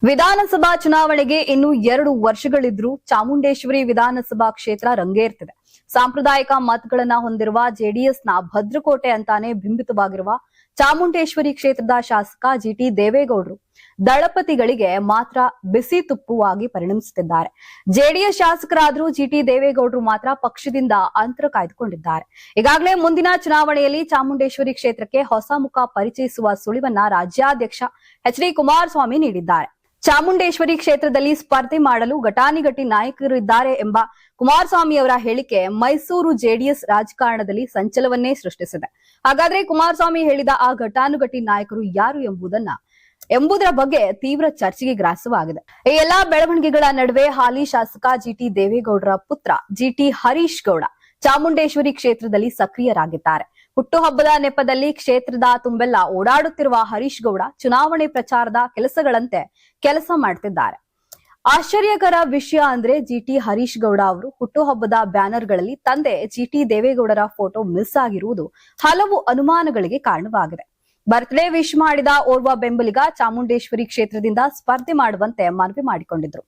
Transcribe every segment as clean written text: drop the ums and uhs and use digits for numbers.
ವಿಧಾನಸಭಾ ಚುನಾವಣೆಗೆ ಇನ್ನು 2 ವರ್ಷಗಳಿದ್ರೂ ಚಾಮುಂಡೇಶ್ವರಿ ವಿಧಾನಸಭಾ ಕ್ಷೇತ್ರ ರಂಗೇರ್ತಿದೆ. ಸಾಂಪ್ರದಾಯಿಕ ಮತಗಳನ್ನ ಹೊಂದಿರುವ ಜೆಡಿಎಸ್ನ ಭದ್ರಕೋಟೆ ಅಂತಾನೆ ಬಿಂಬಿತವಾಗಿರುವ ಚಾಮುಂಡೇಶ್ವರಿ ಕ್ಷೇತ್ರದ ಶಾಸಕ ಜಿಟಿ ದೇವೇಗೌಡರು ದಳಪತಿಗಳಿಗೆ ಮಾತ್ರ ಬಿಸಿ ತುಪ್ಪವಾಗಿ ಪರಿಣಮಿಸುತ್ತಿದ್ದಾರೆ. ಜೆಡಿಎಸ್ ಶಾಸಕರಾದರೂ ಜಿಟಿ ದೇವೇಗೌಡರು ಮಾತ್ರ ಪಕ್ಷದಿಂದ ಅಂತರ ಕಾಯ್ದುಕೊಂಡಿದ್ದಾರೆ. ಈಗಾಗಲೇ ಮುಂದಿನ ಚುನಾವಣೆಯಲ್ಲಿ ಚಾಮುಂಡೇಶ್ವರಿ ಕ್ಷೇತ್ರಕ್ಕೆ ಹೊಸ ಮುಖ ಪರಿಚಯಿಸುವ ಸುಳಿವನ್ನ ರಾಜ್ಯಾಧ್ಯಕ್ಷ ಎಚ್.ಡಿ. ಕುಮಾರಸ್ವಾಮಿ ನೀಡಿದ್ದಾರೆ. ಚಾಮುಂಡೇಶ್ವರಿ ಕ್ಷೇತ್ರದಲ್ಲಿ ಸ್ಪರ್ಧೆ ಮಾಡಲು ಘಟಾನುಘಟಿ ನಾಯಕರು ಇದ್ದಾರೆ ಎಂಬ ಕುಮಾರಸ್ವಾಮಿ ಅವರ ಹೇಳಿಕೆ ಮೈಸೂರು ಜೆಡಿಎಸ್ ರಾಜಕಾರಣದಲ್ಲಿ ಸಂಚಲನವನ್ನೇ ಸೃಷ್ಟಿಸಿದೆ. ಹಾಗಾದ್ರೆ ಕುಮಾರಸ್ವಾಮಿ ಹೇಳಿದ ಆ ಘಟಾನುಘಟಿ ನಾಯಕರು ಯಾರು ಎಂಬುದರ ಬಗ್ಗೆ ತೀವ್ರ ಚರ್ಚೆಗೆ ಗ್ರಾಸವಾಗಿದೆ. ಈ ಎಲ್ಲಾ ಬೆಳವಣಿಗೆಗಳ ನಡುವೆ ಹಾಲಿ ಶಾಸಕ ಜಿಟಿ ದೇವೇಗೌಡರ ಪುತ್ರ ಜಿಟಿ ಹರೀಶ್ ಗೌಡ ಚಾಮುಂಡೇಶ್ವರಿ ಕ್ಷೇತ್ರದಲ್ಲಿ ಸಕ್ರಿಯರಾಗಿದ್ದಾರೆ. ಹುಟ್ಟುಹಬ್ಬದ ನೆಪದಲ್ಲಿ ಕ್ಷೇತ್ರದ ತುಂಬೆಲ್ಲ ಓಡಾಡುತ್ತಿರುವ ಹರೀಶ್ ಗೌಡ ಚುನಾವಣೆ ಪ್ರಚಾರದ ಕೆಲಸಗಳಂತೆ ಕೆಲಸ ಮಾಡ್ತಿದ್ದಾರೆ. ಆಶ್ಚರ್ಯಕರ ವಿಷಯ ಅಂದ್ರೆ ಜಿಟಿ ಹರೀಶ್ ಗೌಡ ಅವರು ಹುಟ್ಟುಹಬ್ಬದ ಬ್ಯಾನರ್ಗಳಲ್ಲಿ ತಂದೆ ಜಿಟಿ ದೇವೇಗೌಡರ ಫೋಟೋ ಮಿಸ್ ಆಗಿರುವುದು ಹಲವು ಅನುಮಾನಗಳಿಗೆ ಕಾರಣವಾಗಿದೆ. ಬರ್ತ್ಡೇ ವಿಶ್ ಮಾಡಿದ ಓರ್ವ ಬೆಂಬಲಿಗ ಚಾಮುಂಡೇಶ್ವರಿ ಕ್ಷೇತ್ರದಿಂದ ಸ್ಪರ್ಧೆ ಮಾಡುವಂತೆ ಮನವಿ ಮಾಡಿಕೊಂಡಿದ್ರು.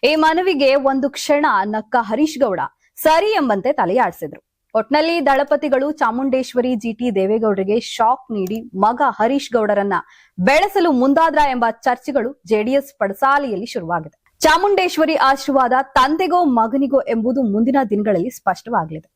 ಈ ಮನವಿಗೆ ಒಂದು ಕ್ಷಣ ನಕ್ಕ ಹರೀಶ್ ಗೌಡ ಸರಿ ಎಂಬಂತೆ ತಲೆಯಾಡಿಸಿದ್ರು. ಒಟ್ನಲ್ಲಿ ದಳಪತಿಗಳು ಚಾಮುಂಡೇಶ್ವರಿ ಜಿಟಿ ದೇವೇಗೌಡರಿಗೆ ಶಾಕ್ ನೀಡಿ ಮಗ ಹರೀಶ್ ಗೌಡರನ್ನ ಬೆಳೆಸಲು ಮುಂದಾದ್ರ ಎಂಬ ಚರ್ಚೆಗಳು ಜೆಡಿಎಸ್ ಪಡಸಾಲೆಯಲ್ಲಿ ಶುರುವಾಗಿದೆ. ಚಾಮುಂಡೇಶ್ವರಿ ಆಶೀರ್ವಾದ ತಂದೆಗೋ ಮಗನಿಗೋ ಎಂಬುದು ಮುಂದಿನ ದಿನಗಳಲ್ಲಿ ಸ್ಪಷ್ಟವಾಗಲಿದೆ.